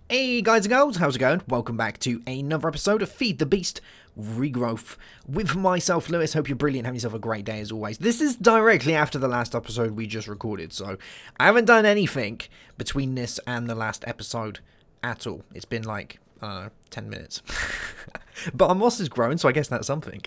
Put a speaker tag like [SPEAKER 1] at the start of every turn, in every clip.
[SPEAKER 1] Hey guys and girls, how's it going? Welcome back to another episode of Feed the Beast Regrowth with myself, Lewis. Hope you're brilliant, having yourself a great day as always. This is directly after the last episode we just recorded, so I haven't done anything between this and the last episode at all. It's been like, I don't know, 10 minutes. But our moss is growing, so I guess that's something.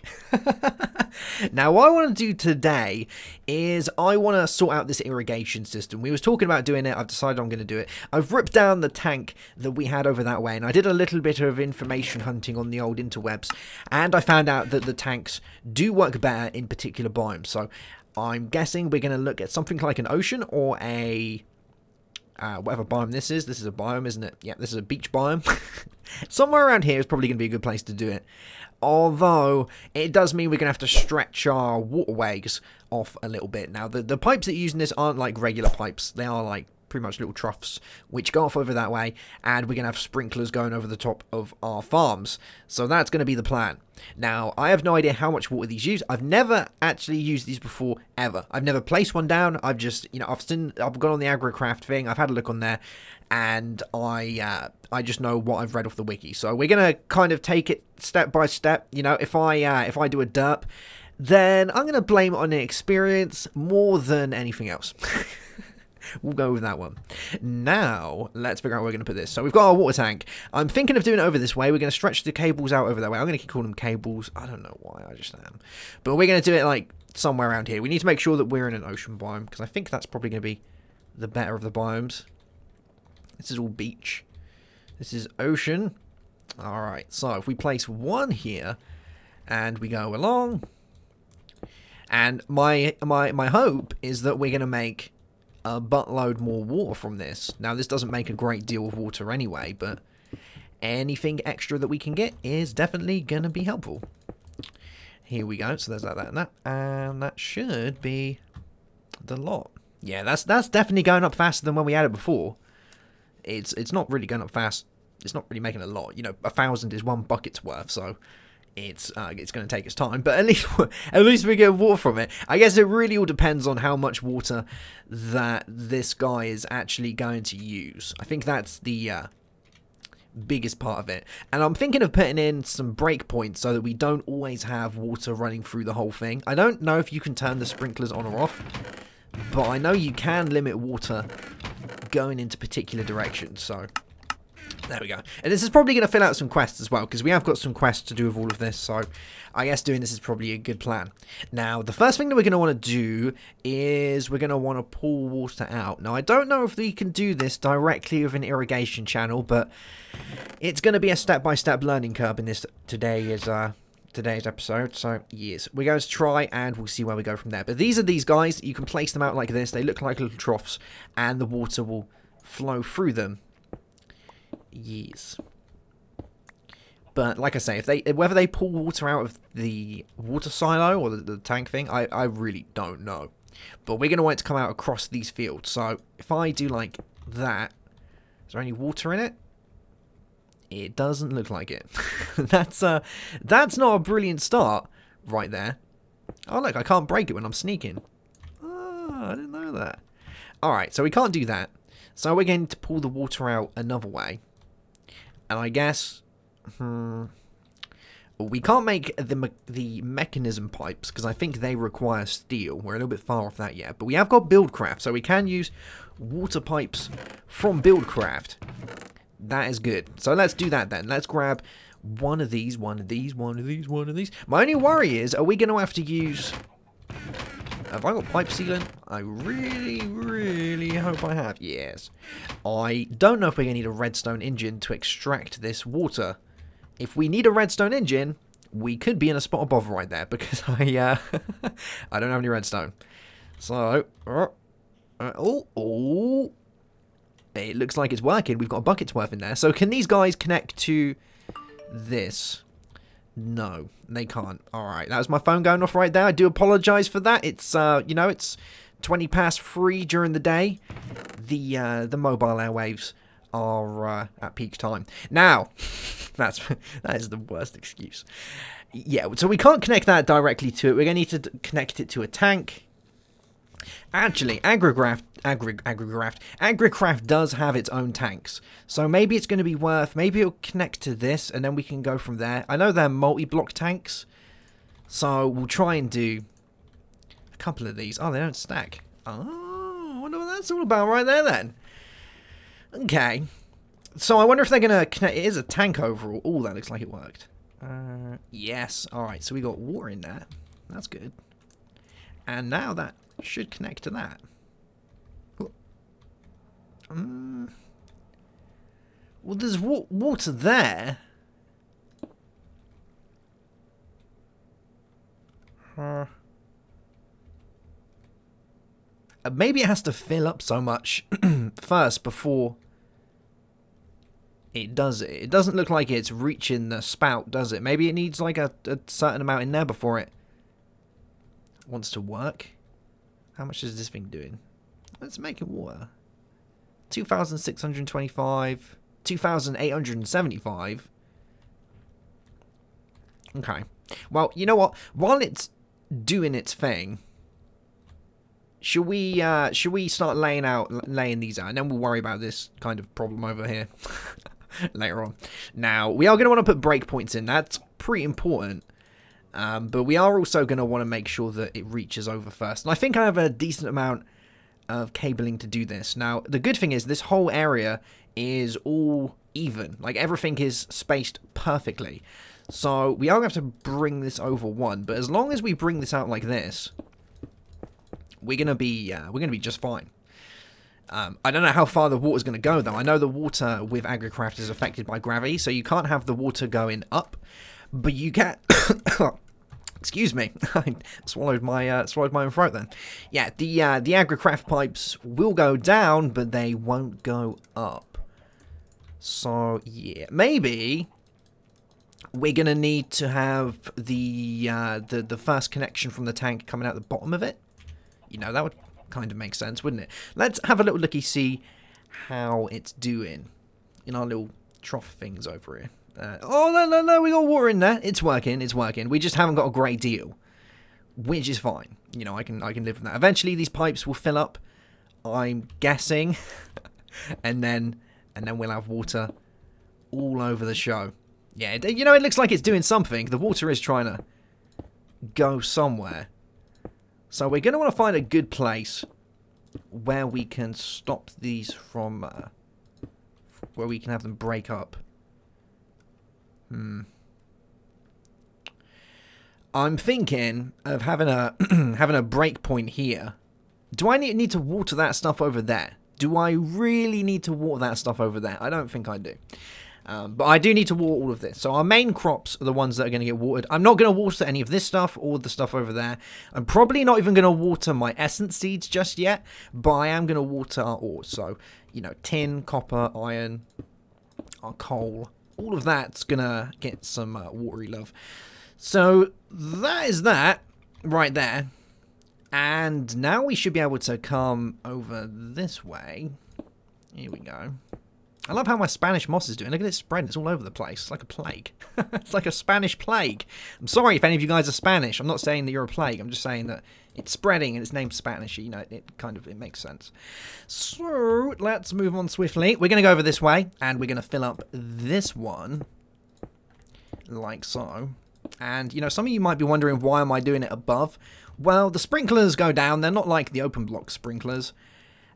[SPEAKER 1] Now, what I want to do today is I want to sort out this irrigation system. We was talking about doing it. I've decided I'm going to do it. I've ripped down the tank that we had over that way, and I did a little bit of information hunting on the old interwebs, and I found out that the tanks do work better in particular biomes. So I'm guessing we're going to look at something like an ocean or a... whatever biome this is. This is a biome, isn't it? Yeah, this is a beach biome. Somewhere around here is probably going to be a good place to do it. Although, it does mean we're going to have to stretch our waterways off a little bit. Now, the pipes that are using this aren't like regular pipes. They are like pretty much little troughs, which go off over that way. And we're going to have sprinklers going over the top of our farms. So that's going to be the plan. Now, I have no idea how much water these use. I've never actually used these before, ever. I've never placed one down. I've just, you know, I've gone on the Agricraft thing. I've had a look on there, and I just know what I've read off the wiki. So we're gonna kind of take it step by step. You know, if I do a derp, then I'm gonna blame it on the experience more than anything else. We'll go with that one. Now, let's figure out where we're going to put this. So we've got our water tank. I'm thinking of doing it over this way. We're going to stretch the cables out over that way. I'm going to keep calling them cables. I don't know why, I just am. But we're going to do it like somewhere around here. We need to make sure that we're in an ocean biome, because I think that's probably going to be the better of the biomes. This is all beach. This is ocean. Alright, so if we place one here, and we go along, and my hope is that we're going to make a buttload more water from this. Now, this doesn't make a great deal of water anyway, but anything extra that we can get is definitely going to be helpful. Here we go. So there's that, and that. And that should be the lot. Yeah, that's definitely going up faster than when we had it before. It's not really going up fast. It's not really making a lot. You know, 1,000 is one bucket's worth, so it's going to take its time, but at least we get water from it. I guess it really all depends on how much water that this guy is actually going to use. I think that's the biggest part of it. And I'm thinking of putting in some breakpoints so that we don't always have water running through the whole thing. I don't know if you can turn the sprinklers on or off, but I know you can limit water going into particular directions, so there we go. And this is probably going to fill out some quests as well, because we have got some quests to do with all of this, so I guess doing this is probably a good plan. Now, the first thing that we're going to want to do is we're going to want to pull water out. Now, I don't know if we can do this directly with an irrigation channel, but it's going to be a step-by-step learning curve in this today's episode, so yes, we're going to try and we'll see where we go from there. But these are these guys. You can place them out like this. They look like little troughs, and the water will flow through them. Yes. But like I say, whether they pull water out of the water silo or the tank thing, I really don't know. But we're going to want it to come out across these fields. So if I do like that, is there any water in it? It doesn't look like it. That's not a brilliant start right there. Oh look, I can't break it when I'm sneaking. Oh, I didn't know that. Alright, so we can't do that. So we're going to pull the water out another way. And I guess, we can't make the mechanism pipes, because I think they require steel. We're a little bit far off that yet. But we have got Buildcraft, so we can use water pipes from Buildcraft. That is good. So let's do that then. Let's grab one of these, one of these, one of these, one of these. My only worry is, are we going to have to use... Have I got pipe sealant? I really, really hope I have. Yes. I don't know if we're going to need a redstone engine to extract this water. If we need a redstone engine, we could be in a spot of bother right there, because I don't have any redstone. So, it looks like it's working. We've got a bucket's worth in there. So can these guys connect to this? No, they can't. Alright, that was my phone going off right there. I do apologise for that. It's, you know, it's 20 past 3 during the day. The mobile airwaves are at peak time. Now, that is the worst excuse. Yeah, so we can't connect that directly to it. We're going to need to connect it to a tank. Actually, Agricraft does have its own tanks. So maybe it's going to be worth, maybe it'll connect to this and then we can go from there. I know they're multi-block tanks. So we'll try and do a couple of these. Oh, they don't stack. Oh, I wonder what that's all about right there then. Okay. So I wonder if they're going to connect. It is a tank overall. Oh, that looks like it worked. Yes. Alright, so we got water in there. That's good. And now that should connect to that. Well, there's water there. Maybe it has to fill up so much first before it does it. It doesn't look like it's reaching the spout, does it? Maybe it needs like a certain amount in there before it wants to work. How much is this thing doing? Let's make it water. 2,625, 2,875. Okay. Well, you know what? While it's doing its thing, should we start laying these out, and then we'll worry about this kind of problem over here later on. Now, we are going to want to put breakpoints in. That's pretty important. But we are also going to want to make sure that it reaches over first. And I think I have a decent amount of cabling to do this. Now, the good thing is this whole area is all even. Like, everything is spaced perfectly. So, we are going to have to bring this over one. But as long as we bring this out like this, we're going to be just fine. I don't know how far the water's going to go, though. I know the water with Agricraft is affected by gravity, so you can't have the water going up. But you can... Excuse me, I swallowed my own throat then. Yeah, the Agricraft pipes will go down, but they won't go up. So yeah, maybe we're gonna need to have the first connection from the tank coming out the bottom of it. You know, that would kind of make sense, wouldn't it? Let's have a little looky, see how it's doing in our little trough things over here. Oh, no, we got water in there. It's working, it's working. We just haven't got a great deal, which is fine. You know, I can live with that. Eventually, these pipes will fill up, I'm guessing, and then we'll have water all over the show. Yeah, you know, it looks like it's doing something. The water is trying to go somewhere. So we're going to want to find a good place where we can stop these from, where we can have them break up. I'm thinking of having a having a break point here. Do I need to water that stuff over there? Do I really need to water that stuff over there? I don't think I do. But I do need to water all of this. So our main crops are the ones that are going to get watered. I'm not going to water any of this stuff or the stuff over there. I'm probably not even going to water my essence seeds just yet. But I am going to water our ores. So, you know, tin, copper, iron, our coal. All of that's going to get some watery love. So that is that right there. And now we should be able to come over this way. Here we go. I love how my Spanish moss is doing. Look at it spreading. It's all over the place. It's like a plague. It's like a Spanish plague. I'm sorry if any of you guys are Spanish. I'm not saying that you're a plague. I'm just saying that it's spreading and it's named Spanish. You know, it makes sense. So let's move on swiftly. We're going to go over this way and we're going to fill up this one like so. And, you know, some of you might be wondering, why am I doing it above? Well, the sprinklers go down. They're not like the open block sprinklers.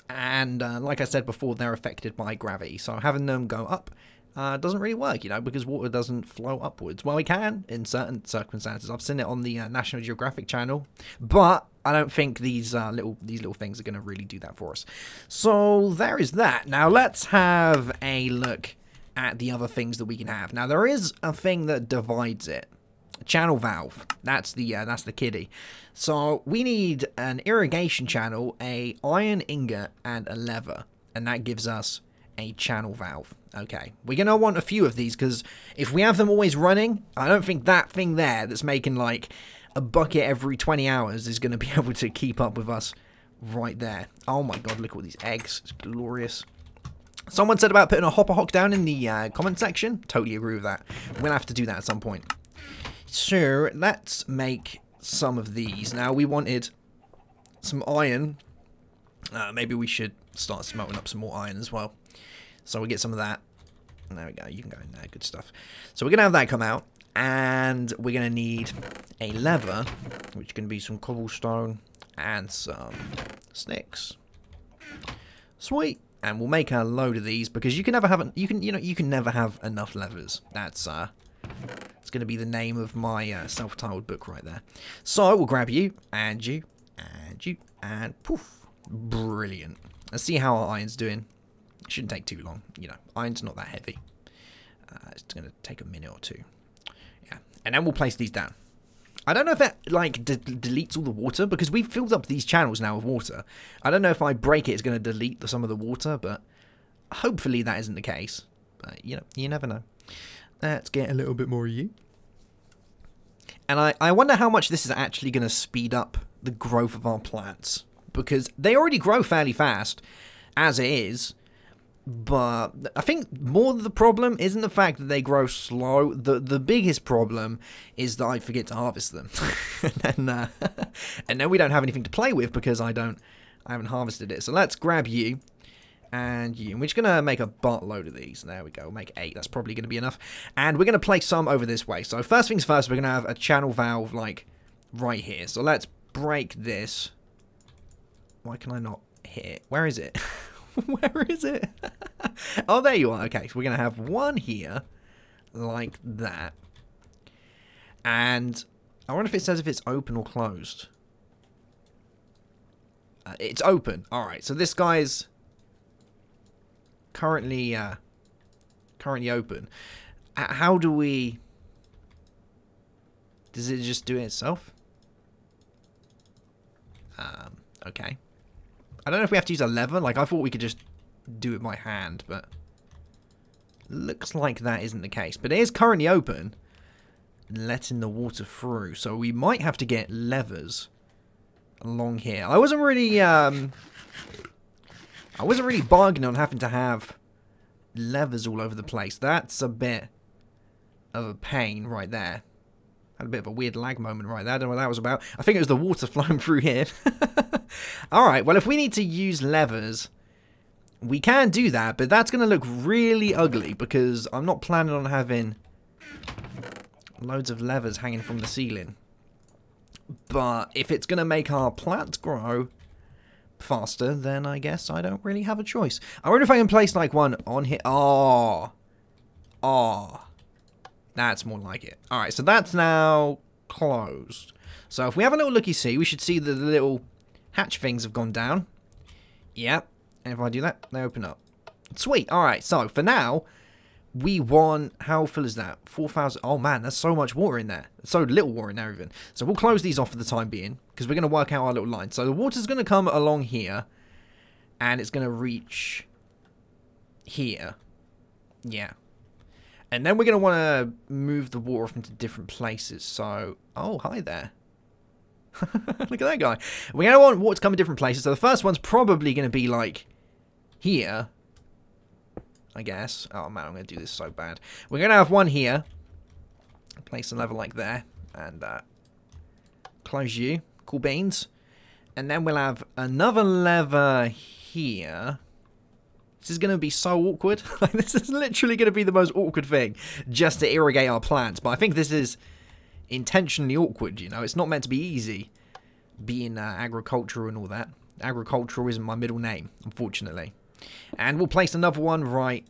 [SPEAKER 1] And like I said before, they're affected by gravity. So having them go up doesn't really work, you know, because water doesn't flow upwards. Well, it can in certain circumstances. I've seen it on the National Geographic channel. But I don't think these little things are going to really do that for us. So there is that. Now let's have a look at the other things that we can have. Now there is a thing that divides it. A channel valve. That's the kiddie. So we need an irrigation channel, a iron ingot, and a lever, and that gives us a channel valve. Okay, we're gonna want a few of these because if we have them always running, I don't think that thing there that's making like a bucket every 20 hours is gonna be able to keep up with us right there. Oh my god, look at all these eggs. It's glorious. Someone said about putting a hopper hock down in the comment section. Totally agree with that. We'll have to do that at some point. So let's make some of these. Now we wanted some iron. Maybe we should start smelting up some more iron as well. So we get some of that. There we go. You can go in there. Good stuff. So we're going to have that come out. And we're going to need a lever, which is going to be some cobblestone and some sticks. Sweet. And we'll make a load of these because you can never have you can never have enough levers. That's it's going to be the name of my self-titled book right there. So we'll grab you and you and you and poof. Brilliant. Let's see how our iron's doing. It shouldn't take too long. You know, iron's not that heavy. It's going to take a minute or two. Yeah, and then we'll place these down. I don't know if that, like, deletes all the water, because we've filled up these channels now with water. I don't know if I break it, it's going to delete some of the water, but hopefully that isn't the case. But, you know, you never know. Let's get a little bit more of you. And I wonder how much this is actually going to speed up the growth of our plants, because they already grow fairly fast, as it is. But I think more the problem isn't the fact that they grow slow. The biggest problem is that I forget to harvest them, and then we don't have anything to play with because I haven't harvested it. So let's grab you and you. And we're just gonna make a buttload of these. There we go. We'll make 8. That's probably gonna be enough. And we're gonna place some over this way. So first things first, we're gonna have a channel valve like right here. So let's break this. Why can I not hit it? Where is it? Where is it? Oh, there you are. Okay, so we're going to have one here, like that. And I wonder if it says if it's open or closed. It's open. All right, so this guy's currently open. How do we... Does it just do it itself? Okay. I don't know if we have to use a lever. Like, I thought we could just do it by hand, but looks like that isn't the case. But it is currently open, letting the water through. So we might have to get levers along here. I wasn't really bargaining on having to have levers all over the place. That's a bit of a pain right there. Had a bit of a weird lag moment right there. I don't know what that was about. I think it was the water flowing through here. Alright, well, if we need to use levers, we can do that, but that's going to look really ugly because I'm not planning on having loads of levers hanging from the ceiling. But if it's going to make our plants grow faster, then I guess I don't really have a choice. I wonder if I can place like one on here. Oh. That's more like it. Alright, so that's now closed. So if we have a little looky-see, we should see that the little hatch things have gone down. Yep. And if I do that, they open up. Sweet. Alright, so for now, we want... How full is that? 4,000... Oh man, there's so much water in there. There's so little water in there even. So we'll close these off for the time being, because we're going to work out our little line. So the water's going to come along here, and it's going to reach here. Yeah. And then we're going to want to move the water off into different places. So, oh, hi there. Look at that guy. We're going to want water to come in different places. So the first one's probably going to be like here, I guess. Oh, man, I'm going to do this so bad. We're going to have one here. Place a lever like there. And close you. Cool beans. And then we'll have another lever here. This is going to be so awkward. Like, this is literally going to be the most awkward thing just to irrigate our plants. But I think this is intentionally awkward, you know. It's not meant to be easy being agricultural and all that. Agricultural isn't my middle name, unfortunately. And we'll place another one right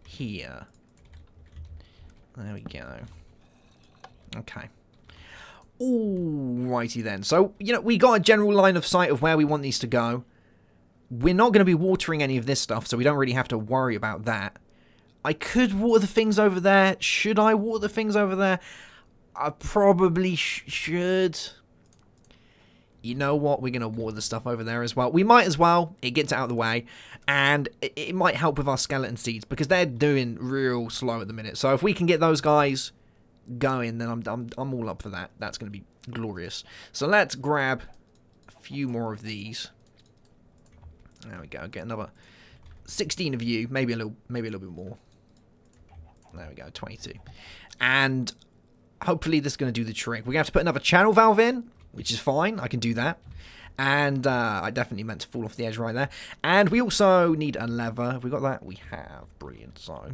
[SPEAKER 1] here. There we go. Okay. Alrighty then. So, you know, we got a general line of sight of where we want these to go. We're not going to be watering any of this stuff, so we don't really have to worry about that. I could water the things over there. Should I water the things over there? I probably should. You know what? We're going to water the stuff over there as well. We might as well. It gets out of the way. And it might help with our skeleton seeds, because they're doing real slow at the minute. So if we can get those guys going, then I'm all up for that. That's going to be glorious. So let's grab a few more of these. There we go. Get another 16 of you, maybe a little bit more. There we go, 22. And hopefully this is going to do the trick. We're going to have to put another channel valve in, which is fine. I can do that. And I definitely meant to fall off the edge right there. And we also need a lever. Have we got that? We have. Brilliant. So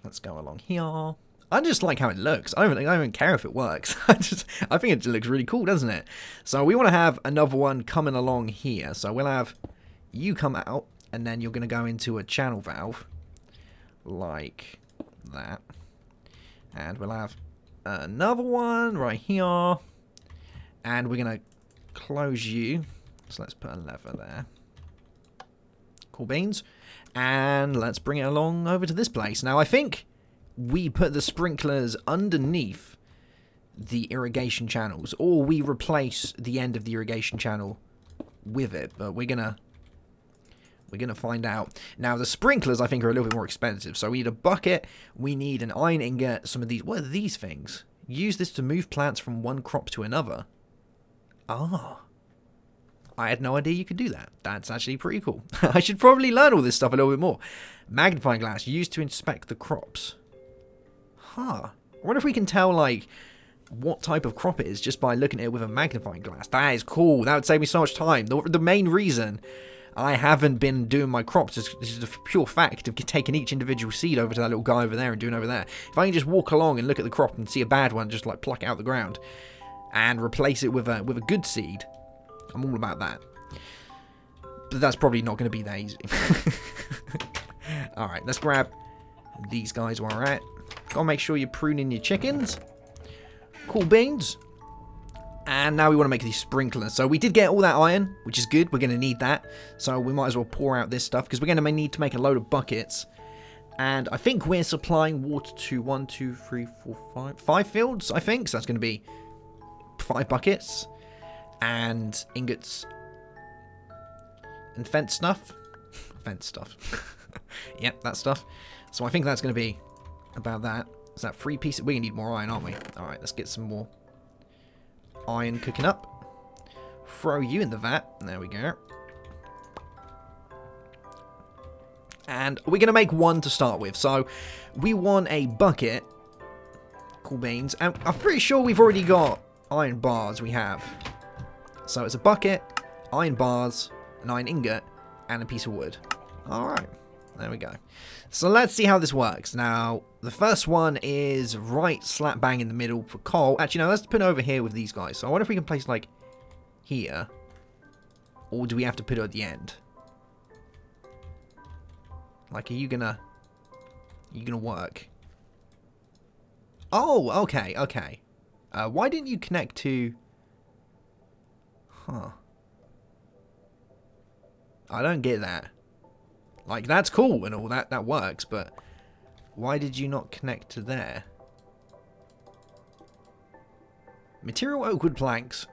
[SPEAKER 1] let's go along here. I just like how it looks. I don't even care if it works. I think it looks really cool, doesn't it? So we want to have another one coming along here. So we'll have you come out, and then you're going to go into a channel valve like that. And we'll have another one right here. And we're going to close you. So let's put a lever there. Cool beans. And let's bring it along over to this place. Now, I think we put the sprinklers underneath the irrigation channels, or we replace the end of the irrigation channel with it, but we're gonna find out. Now, the sprinklers, I think, are a little bit more expensive, so we need a bucket, we need an iron ingot, some of these. What are these things? Use this to move plants from one crop to another. Ah. I had no idea you could do that. That's actually pretty cool. I should probably learn all this stuff a little bit more. Magnifying glass, used to inspect the crops. Huh. I wonder if we can tell, like, what type of crop it is just by looking at it with a magnifying glass. That is cool. That would save me so much time. The main reason I haven't been doing my crops is the pure fact of taking each individual seed over to that little guy over there and doing over there. If I can just walk along and look at the crop and see a bad one, just, like, pluck it out the ground and replace it with a good seed, I'm all about that. But that's probably not going to be that easy. Alright, let's grab these guys while we're at. Gotta make sure you're pruning your chickens. Cool beans. And now we want to make these sprinklers. So we did get all that iron, which is good. We're going to need that. So we might as well pour out this stuff, because we're going to need to make a load of buckets. And I think we're supplying water to 1, 2, 3, 4, 5 fields, I think. So that's going to be 5 buckets. And ingots. And fence stuff. Fence stuff. Yep, that stuff. So I think that's going to be about that. Is that 3 pieces? We're going to need more iron, aren't we? Alright, let's get some more iron cooking up. Throw you in the vat. There we go. And we're going to make one to start with. So we want a bucket. Cool beans. And I'm pretty sure we've already got iron bars. We have. So it's a bucket, iron bars, an iron ingot, and a piece of wood. Alright. There we go. So let's see how this works. Now, the first one is right slap bang in the middle for coal. Actually, no, let's put it over here with these guys. So I wonder if we can place, like, here. Or do we have to put it at the end? Like, are you gonna work? Oh, okay, okay. Why didn't you connect to... Huh. I don't get that. Like, that's cool and all that. That works, but why did you not connect to there? Material oak wood planks.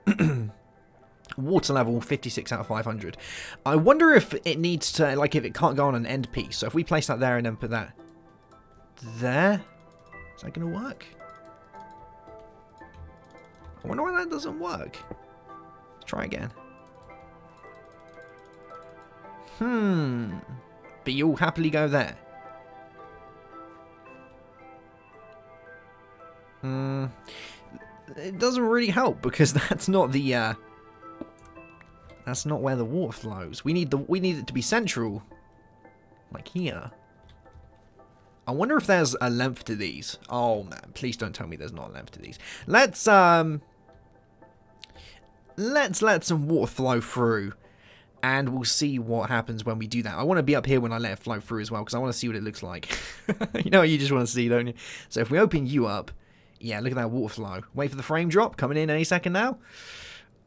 [SPEAKER 1] Water level 56 out of 500. I wonder if it needs to, like, if it can't go on an end piece. So if we place that there and then put that there, is that going to work? I wonder why that doesn't work. Let's try again. But you'll happily go there. It doesn't really help because that's not the that's not where the water flows. We need it to be central, like here. I wonder if there's a length to these. Oh man, please don't tell me there's not a length to these. Let's let some water flow through. And we'll see what happens when we do that. I want to be up here when I let it flow through as well, because I want to see what it looks like. You know what you just want to see, don't you? So if we open you up, yeah, look at that water flow. Wait for the frame drop, coming in any second now.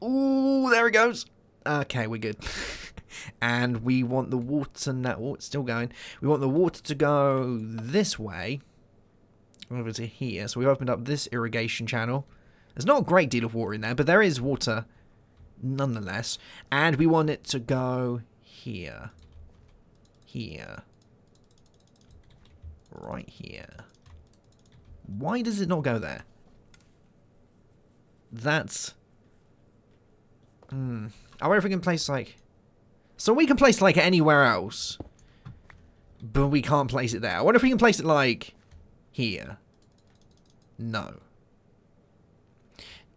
[SPEAKER 1] Ooh, there it goes. Okay, we're good. And we want the water now. Oh, it's still going. We want the water to go this way, over to here. So we opened up this irrigation channel. There's not a great deal of water in there, but there is water nonetheless. And we want it to go here. Here. Right here. Why does it not go there? That's... I wonder if we can place, like... So we can place, like, anywhere else. But we can't place it there. I wonder if we can place it, like, here. No.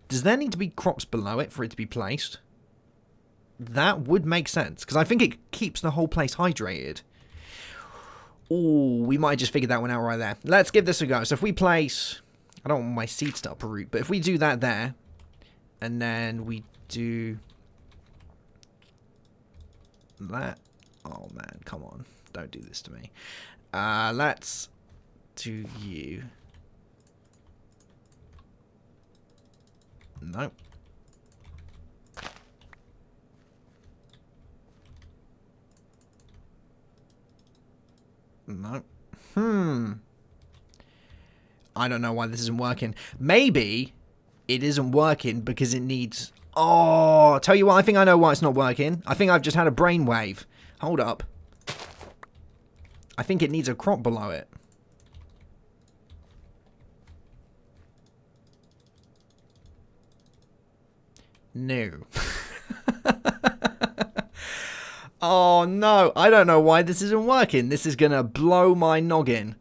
[SPEAKER 1] Does there need to be crops below it for it to be placed? that would make sense. Because I think it keeps the whole place hydrated. Oh, we might have just figured that one out right there. Let's give this a go. So if we place... I don't want my seeds to uproot, but if we do that there, and then we do that... Oh, man, come on. Don't do this to me. Let's do you. Nope. No. I don't know why this isn't working. Maybe it isn't working because it needs... Oh, tell you what, I think I know why it's not working. I think I've just had a brainwave. Hold up. I think it needs a crop below it. No. Oh no, I don't know why this isn't working. This is gonna blow my noggin.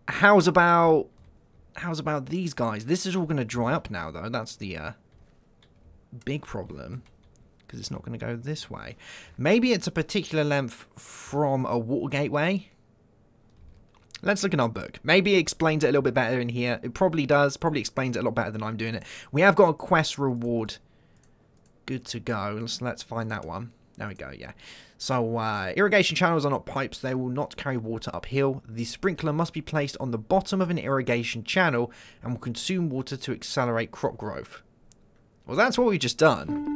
[SPEAKER 1] How's about these guys? This is all gonna dry up now though. That's the big problem. Because it's not gonna go this way. Maybe it's a particular length from a water gateway. Let's look in our book. Maybe it explains it a little bit better in here. It probably does. Probably explains it a lot better than I'm doing it. We have got a quest reward. Good to go. Let's find that one. There we go, yeah. So, irrigation channels are not pipes. They will not carry water uphill. The sprinkler must be placed on the bottom of an irrigation channel and will consume water to accelerate crop growth. Well, that's what we've just done.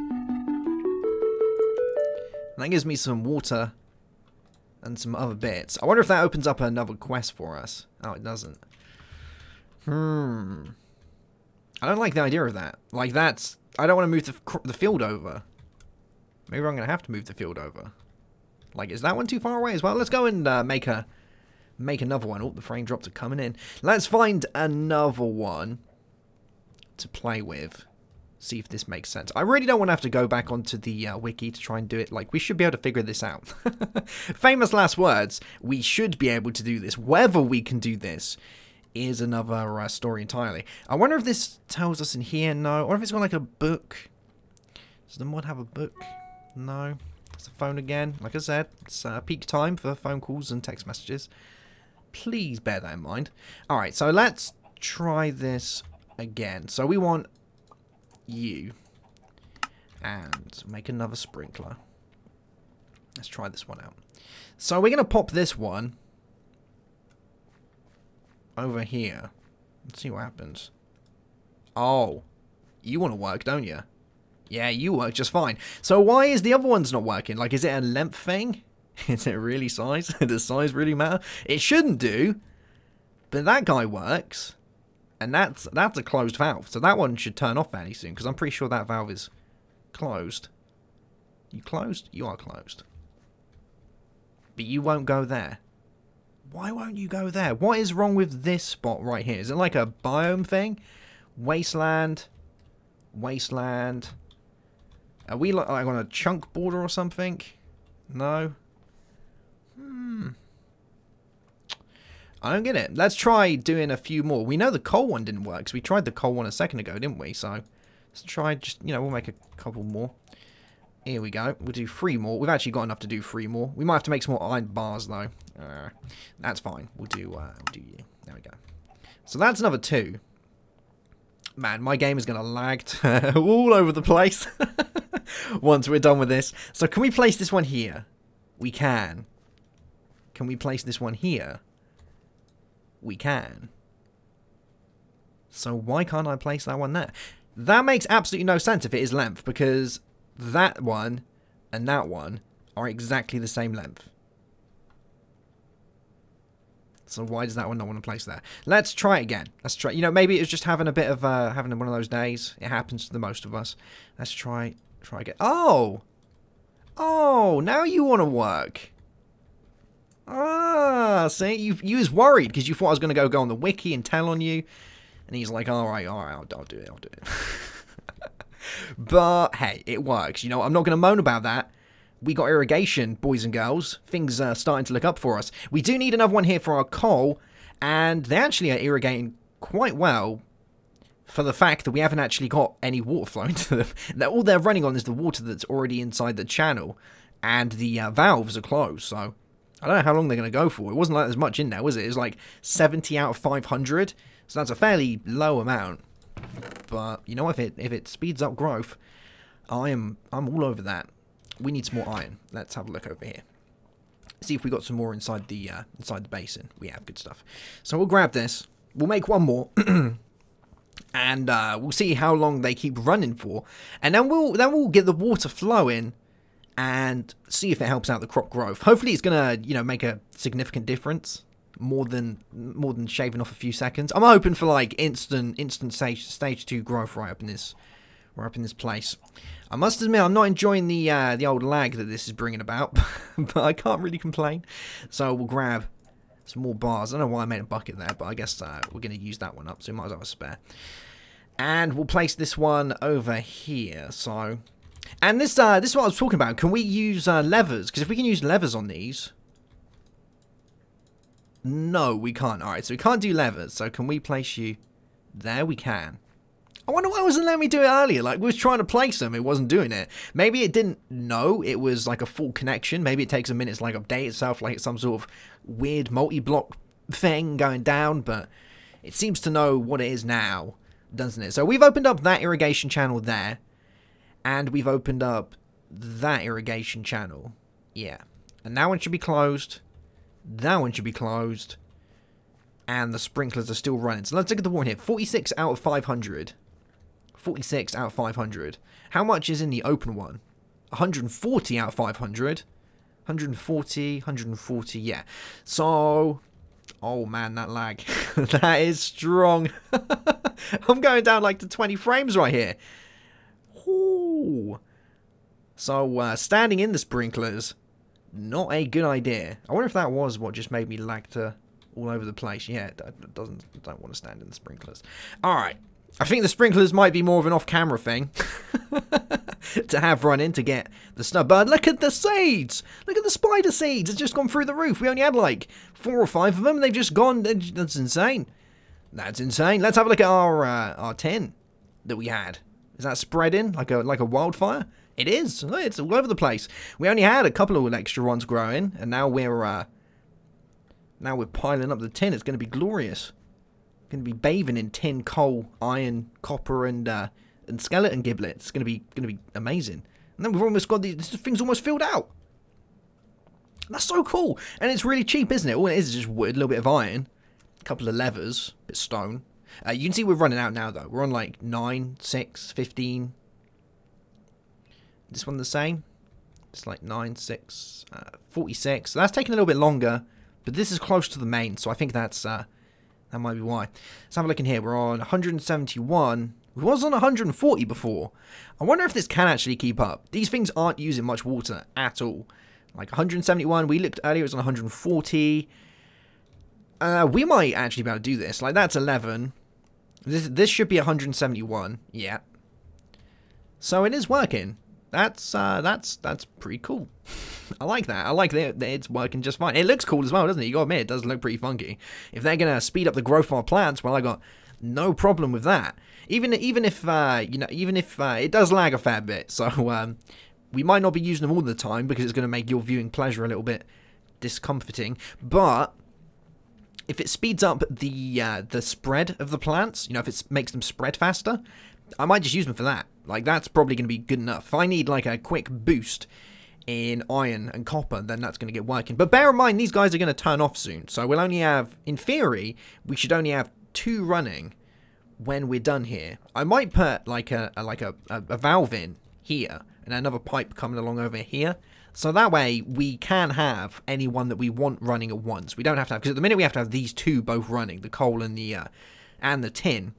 [SPEAKER 1] That gives me some water and some other bits. I wonder if that opens up another quest for us. Oh, it doesn't. I don't like the idea of that. Like, that's... I don't want to move the field over. Maybe I'm going to have to move the field over. Like, is that one too far away as well? Let's go and make another one. Oh, the frame drops are coming in. Let's find another one to play with. See if this makes sense. I really don't want to have to go back onto the wiki to try and do it. Like, we should be able to figure this out. Famous last words. We should be able to do this. Whether we can do this is another story entirely. I wonder if this tells us in here. No. Or if it's got like a book. Does the mod have a book? No. It's the phone again. Like I said, it's peak time for phone calls and text messages. Please bear that in mind. Alright, so let's try this again. So we want you. And make another sprinkler. Let's try this one out. So we're going to pop this one over here. Let's see what happens. Oh. You want to work, don't you? Yeah, you work just fine. So why is the other ones not working? Like, is it a length thing? Is it really size? Does size really matter? It shouldn't do. But that guy works. And that's a closed valve. So that one should turn off fairly soon. Because I'm pretty sure that valve is closed. You closed? You are closed. But you won't go there. Why won't you go there? What is wrong with this spot right here? Is it like a biome thing? Wasteland. Wasteland. Are we like on a chunk border or something? No. I don't get it. Let's try doing a few more. We know the coal one didn't work, because we tried the coal one a second ago, didn't we? So let's try just, you know, we'll make a couple more. Here we go. We'll do 3 more. We've actually got enough to do 3 more. We might have to make some more iron bars, though. That's fine. We'll do you. There we go. So that's another 2. Man, my game is going to lag all over the place once we're done with this. So can we place this one here? We can. Can we place this one here? We can. So why can't I place that one there? That makes absolutely no sense if it is length, because that one and that one are exactly the same length. So why does that one not want to place there? Let's try it again. Let's try. You know, maybe it's just having a bit of having one of those days. It happens to the most of us. Let's try again. Oh, now you want to work. Ah, see, you was worried because you thought I was going to go on the wiki and tell on you, and he's like, all right, I'll do it. But hey, it works. You know, I'm not going to moan about that. We got irrigation, boys and girls. Things are starting to look up for us. We do need another one here for our coal, and they actually are irrigating quite well for the fact that we haven't actually got any water flowing to them. All they're running on is the water that's already inside the channel, and the valves are closed, so I don't know how long they're going to go for. It wasn't like there's much in there, was it? It was like 70 out of 500, so that's a fairly low amount. But, you know, if it speeds up growth, I'm all over that. We need some more iron. Let's have a look over here. See if we got some more inside the basin. We have good stuff. So we'll grab this. We'll make one more. And we'll see how long they keep running for. And then we'll get the water flowing and see if it helps out the crop growth. Hopefully it's gonna, you know, make a significant difference. More than shaving off a few seconds. I'm hoping for like instant stage 2 growth right up in this place. I must admit I'm not enjoying the old lag that this is bringing about, but I can't really complain. So we'll grab some more bars. I don't know why I made a bucket there, but I guess we're going to use that one up, so we might as well have a spare. And we'll place this one over here. So, and this is what I was talking about. Can we use levers? Because if we can use levers on these, no, we can't. All right, so we can't do levers. So can we place you there? We can. I wonder why it wasn't letting me do it earlier. Like, we was trying to place them, it wasn't doing it. Maybe it didn't know it was like a full connection. Maybe it takes a minute to like update itself, like it's some sort of weird multi-block thing going down. But it seems to know what it is now, doesn't it? So we've opened up that irrigation channel there, and we've opened up that irrigation channel. Yeah, and that one should be closed. That one should be closed. And the sprinklers are still running. So let's look at the one here. 46 out of 500. 46 out of 500. How much is in the open one? 140 out of 500. 140, yeah. So, oh man, that lag. That is strong. I'm going down like to 20 frames right here. Ooh. So, standing in the sprinklers, not a good idea. I wonder if that was what just made me lag to all over the place. Yeah, don't want to stand in the sprinklers. Alright. I think the sprinklers might be more of an off-camera thing to have running to get the stuff. But look at the seeds! Look at the spider seeds! It's just gone through the roof. We only had like 4 or 5 of them. They've just gone. That's insane. That's insane. Let's have a look at our tin that we had. Is that spreading like a wildfire? It is. It's all over the place. We only had a couple of extra ones growing, and now we're piling up the tin. It's going to be glorious. Going to be bathing in tin, coal, iron, copper, and skeleton giblets. It's going to be amazing. And then we've almost got this thing's almost filled out. That's so cool, and it's really cheap, isn't it? All it is just wood, a little bit of iron, a couple of levers, a bit of stone. You can see we're running out now, though. We're on like 9, 6, 15. This one the same. It's like 9, 6, 46. So that's taking a little bit longer, but this is close to the main, so I think that's that might be why. Let's have a look in here. We're on 171. We was on 140 before. I wonder if this can actually keep up. These things aren't using much water at all. Like 171. We looked earlier, it was on 140. We might actually be able to do this. Like, that's 11. This should be 171. Yeah. So it is working. That's pretty cool. I like that. I like that it's working just fine. It looks cool as well, doesn't it? You gotta admit, it does look pretty funky. If they're gonna speed up the growth of our plants, well, I got no problem with that. Even if it does lag a fair bit, so we might not be using them all the time because it's gonna make your viewing pleasure a little bit discomforting. But if it speeds up the spread of the plants, you know, if it makes them spread faster, I might just use them for that. Like, that's probably going to be good enough. If I need, like, a quick boost in iron and copper, then that's going to get working. But bear in mind, these guys are going to turn off soon. So we'll only have, in theory, we should only have 2 running when we're done here. I might put, like, a valve in here and another pipe coming along over here. So that way, we can have any one that we want running at once. We don't have to have, because at the minute we have to have these 2 both running, the coal and the tin.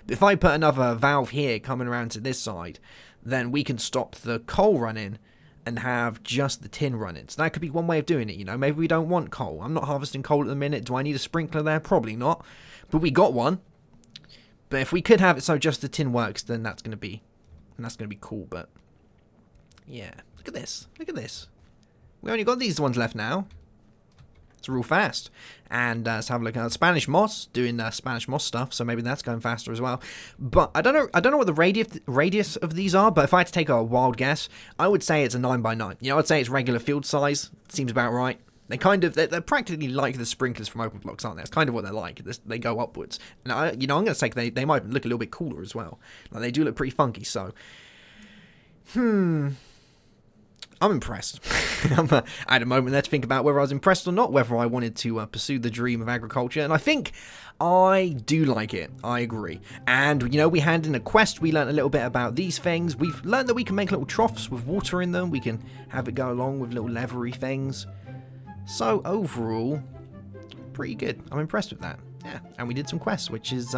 [SPEAKER 1] If I put another valve here coming around to this side, then we can stop the coal running and have just the tin running. So that could be one way of doing it, you know. Maybe we don't want coal. I'm not harvesting coal at the minute. Do I need a sprinkler there? Probably not. But we got one. But if we could have it so just the tin works, then that's going to be cool. But yeah, look at this. Look at this. We only got these ones left now. It's real fast. And let's have a look at Spanish moss, doing Spanish moss stuff, so maybe that's going faster as well. But I don't know what the radius of these are, but if I had to take a wild guess, I would say it's a 9x9. You know, I'd say it's regular field size. Seems about right. They're practically like the sprinklers from Open Blocks, aren't they? That's kind of what they're like. They go upwards. And I'm going to say they might look a little bit cooler as well. Like, they do look pretty funky, so... I'm impressed. I had a moment there to think about whether I was impressed or not, whether I wanted to pursue the dream of agriculture, and I think I do like it. I agree. And, you know, we had in a quest, we learned a little bit about these things. We've learned that we can make little troughs with water in them. We can have it go along with little leathery things. So, overall, pretty good. I'm impressed with that. Yeah, and we did some quests, which is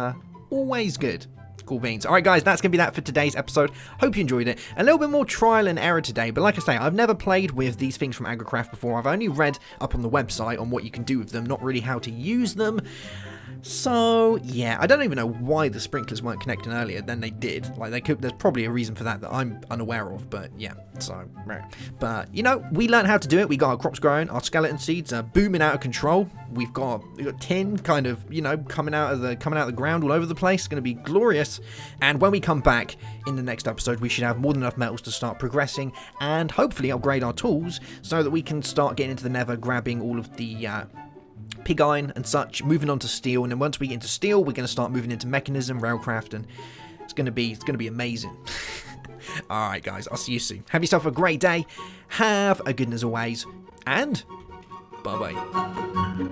[SPEAKER 1] always good. Cool beans. Alright guys, that's going to be that for today's episode. Hope you enjoyed it. A little bit more trial and error today, but like I say, I've never played with these things from Agricraft before. I've only read up on the website on what you can do with them, not really how to use them. So, yeah, I don't even know why the sprinklers weren't connecting earlier than they did. Like, there's probably a reason for that I'm unaware of, but yeah, so, right. But, you know, we learned how to do it. We got our crops growing, our skeleton seeds are booming out of control. We've got tin kind of, you know, coming out of the ground all over the place. It's going to be glorious. And when we come back in the next episode, we should have more than enough metals to start progressing and hopefully upgrade our tools so that we can start getting into the nether, grabbing all of the, pig iron and such, moving on to steel, and then once we get into steel, we're going to start moving into mechanism, railcraft, and it's going to be amazing. Alright guys, I'll see you soon. Have yourself a great day, have a good one as always, and bye bye.